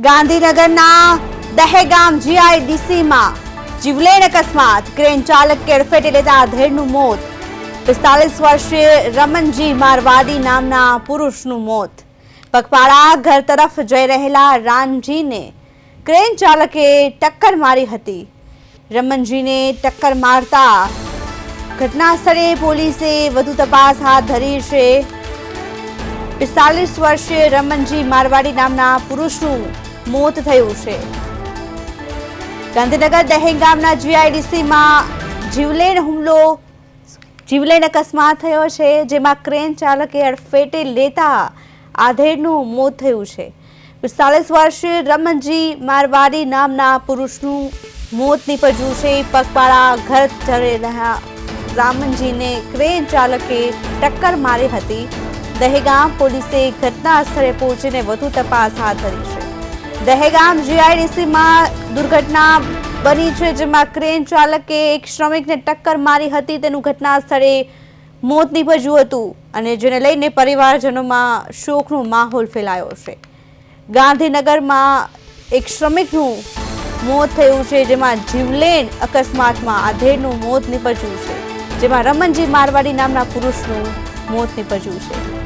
ગાંધીનગરના દહેગામ જીઆઈડીસીમાં જીવલેણ અકસ્માત, ક્રેન ચાલક અડફેટે લેતા આધેડનું મોત। 45 વર્ષીય રમનજી મારવાડી નામના પુરુષનું મોત। પગપાળા ઘર તરફ જઈ રહેલા રામજીને ક્રેન ચાલકે ટક્કર મારી હતી। રમનજીને ટક્કર મારતા ઘટના સ્થળે પોલીસે વધુ તપાસ હાથ ધરી છે। 45 વર્ષીય રમનજી મારવાડી નામના પુરુષનું મોત થયું છે। ગાંધીનગર દહેગામના જીઆઈડીસીમાં જીવલેણ અકસ્માત થયો છે, જેમાં ક્રેન ચાલકે અડફેટે લેતા આધેડનું મોત થયું છે। 45 વર્ષીય રમનજી મારવાડી નામના પુરુષનું મોત નીપજ્યું છે। પગપાળા ઘર જઈ રહ્યા રામનજીને ક્રેન ચાલકે ટક્કર મારી હતી। દહેગામ પોલીસે ઘટના સ્થળે પહોંચીને વધુ તપાસ હાથ ધરી છે। દહેગામ જીઆઈડીસીમાં દુર્ઘટના બની છે, જેમાં ક્રેન ચાલકે એક શ્રમિકને ટક્કર મારી હતી। તેનું ઘટના સ્થળે મોત નીપજ્યું હતું અને જેને લઈને પરિવારજનોમાં શોકનો માહોલ ફેલાયો છે। ગાંધીનગરમાં એક શ્રમિકનું મોત થયું છે, જેમાં જીવલેણ અકસ્માતમાં આધેડનું મોત નીપજ્યું છે, જેમાં રમનજી મારવાડી નામના પુરુષનું મોત નીપજ્યું છે।